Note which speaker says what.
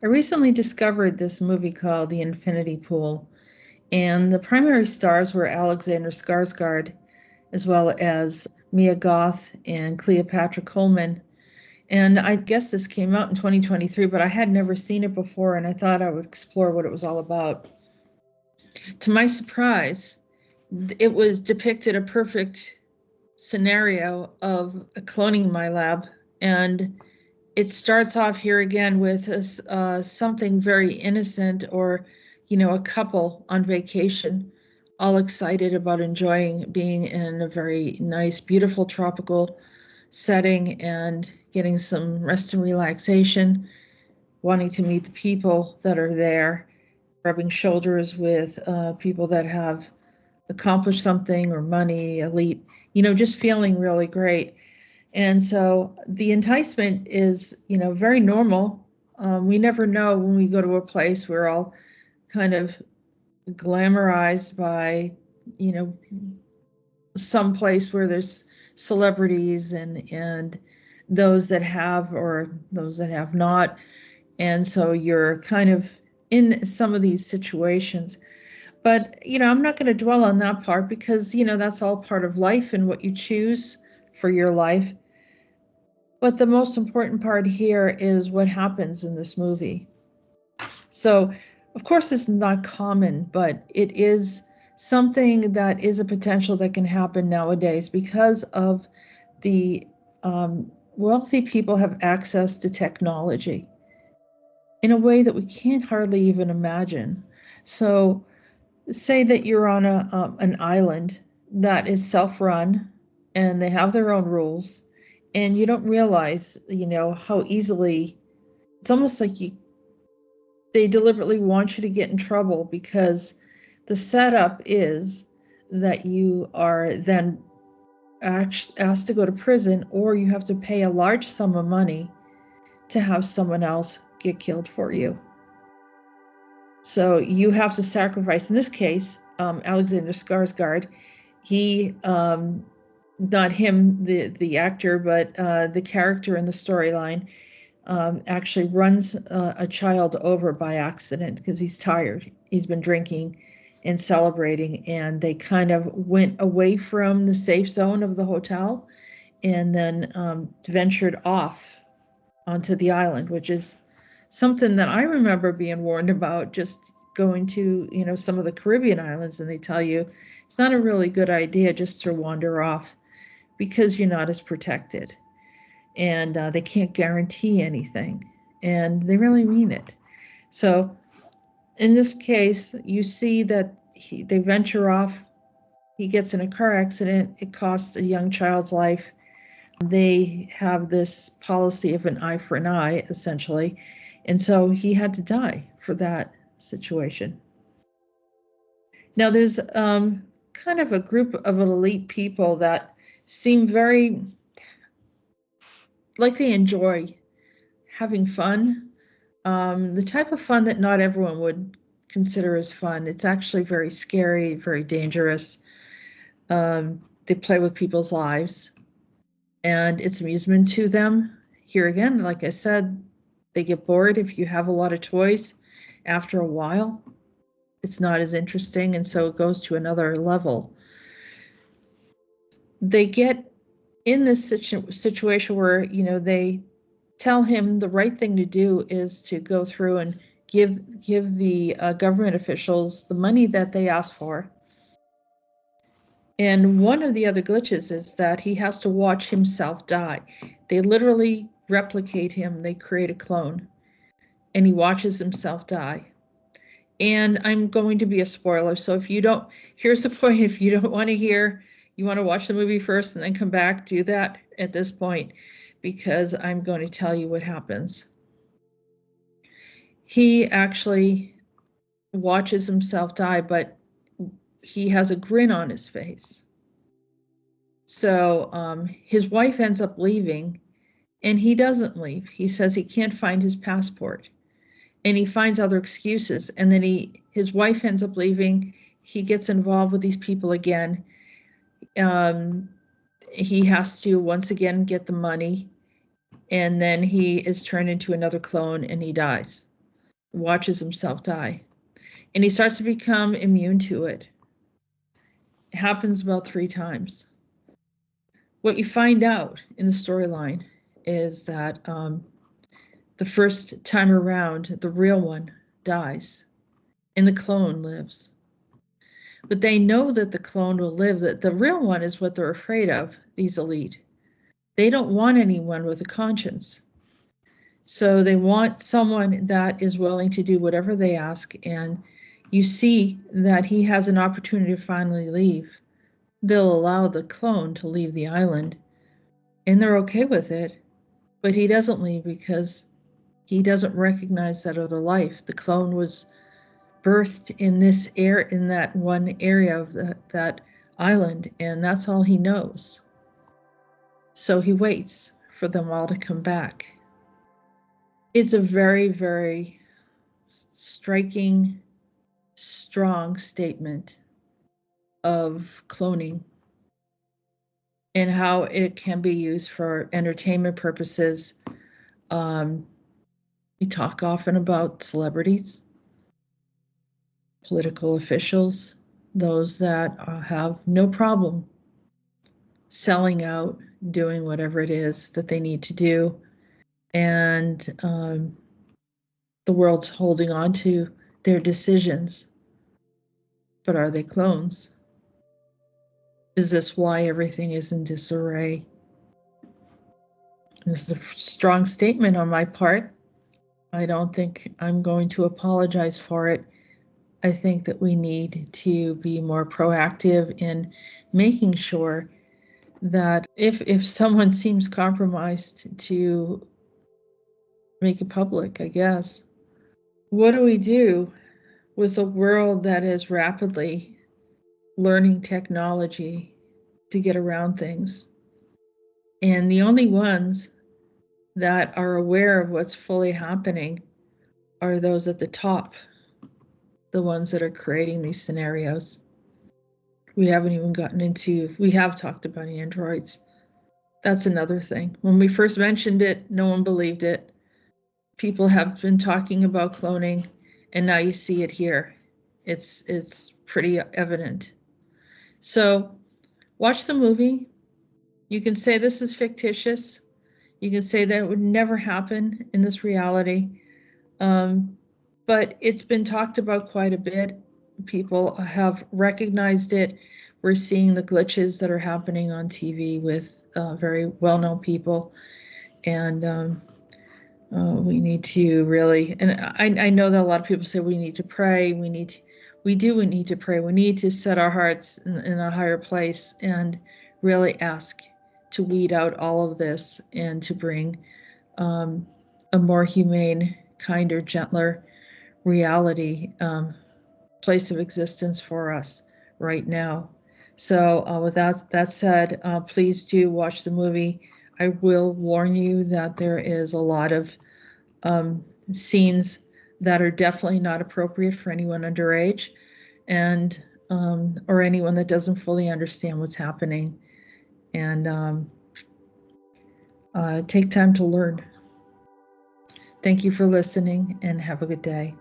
Speaker 1: I recently discovered this movie called The Infinity Pool, and the primary stars were Alexander Skarsgard, as well as Mia Goth and Cleopatra Coleman. And I guess this came out in 2023, but I had never seen it before, and I thought I would explore what it was all about. To my surprise, it was depicted a perfect scenario of a cloning my lab, and it starts off here again with something very innocent, or a couple on vacation, all excited about enjoying being in a very nice, beautiful tropical setting and getting some rest and relaxation, wanting to meet the people that are there, rubbing shoulders with people that have accomplished something or money, elite, just feeling really great. And so the enticement is, very normal. We never know when we go to a place, we're all kind of glamorized by, some place where there's celebrities and those that have or those that have not. And so you're kind of in some of these situations. But, I'm not going to dwell on that part because, that's all part of life and what you choose for your life. But the most important part here is what happens in this movie. So, of course, this is not common, but it is something that is a potential that can happen nowadays because of the wealthy people have access to technology in a way that we can't hardly even imagine. So, say that you're on an island that is self-run and they have their own rules, and you don't realize, how easily it's almost like they deliberately want you to get in trouble because the setup is that you are then asked to go to prison, or you have to pay a large sum of money to have someone else get killed for you. So you have to sacrifice. In this case, Alexander Skarsgard, he, not him, the actor, but the character in the storyline, actually runs a child over by accident because he's tired. He's been drinking and celebrating, and they kind of went away from the safe zone of the hotel and then ventured off onto the island, which is something that I remember being warned about just going to, some of the Caribbean islands, and they tell you it's not a really good idea just to wander off because you're not as protected, and they can't guarantee anything, and they really mean it. So in this case, you see that they venture off. He gets in a car accident. It costs a young child's life. They have this policy of an eye for an eye, essentially. And so he had to die for that situation. Now, there's kind of a group of elite people that seem very like they enjoy having fun. The type of fun that not everyone would consider as fun. It's actually very scary, very dangerous. They play with people's lives, and it's amusement to them. Here again, like I said, they get bored. If you have a lot of toys, after a while, it's not as interesting, and so it goes to another level. They get in this situation where, they tell him the right thing to do is to go through and give the government officials the money that they asked for. And one of the other glitches is that he has to watch himself die. They literally replicate him. They create a clone, and he watches himself die. And I'm going to be a spoiler, so if you don't, here's the point: if you don't want to hear, you want to watch the movie first and then come back, do that at this point, because I'm going to tell you what happens. He actually watches himself die, but he has a grin on his face. So his wife ends up leaving, and he doesn't leave. He says he can't find his passport, and he finds other excuses. And then his wife ends up leaving. He gets involved with these people again. He has to once again get the money, and then he is turned into another clone and he dies. watches himself die. And he starts to become immune to it. It happens about 3 times. What you find out in the storyline is that the first time around, the real one dies and the clone lives. But they know that the clone will live, that the real one is what they're afraid of, these elite. They don't want anyone with a conscience. So they want someone that is willing to do whatever they ask. And you see that he has an opportunity to finally leave. They'll allow the clone to leave the island, and they're okay with it. But he doesn't leave because he doesn't recognize that other life. The clone was birthed in this in that one area of that island, and that's all he knows. So he waits for them all to come back. It's a very, very striking, strong statement of cloning and how it can be used for entertainment purposes. We talk often about celebrities, political officials, those that have no problem selling out, doing whatever it is that they need to do, and the world's holding on to their decisions. But are they clones? Is this why everything is in disarray? This is a strong statement on my part. I don't think I'm going to apologize for it. I think that we need to be more proactive in making sure that if someone seems compromised, to make it public, I guess. What do we do with a world that is rapidly learning technology to get around things? And the only ones that are aware of what's fully happening are those at the top, the ones that are creating these scenarios. We haven't even gotten into, we have talked about androids. That's another thing. When we first mentioned it, no one believed it. People have been talking about cloning, and now you see it here. It's pretty evident. So watch the movie. You can say this is fictitious. You can say that it would never happen in this reality. But it's been talked about quite a bit. People have recognized it. We're seeing the glitches that are happening on TV with very well-known people. And we need to really, and I know that a lot of people say we need to pray. We need to pray. We need to set our hearts in a higher place and really ask to weed out all of this and to bring a more humane, kinder, gentler reality, place of existence for us right now. So with that said, please do watch the movie. I will warn you that there is a lot of scenes that are definitely not appropriate for anyone underage, and or anyone that doesn't fully understand what's happening. And take time to learn. Thank you for listening, and have a good day.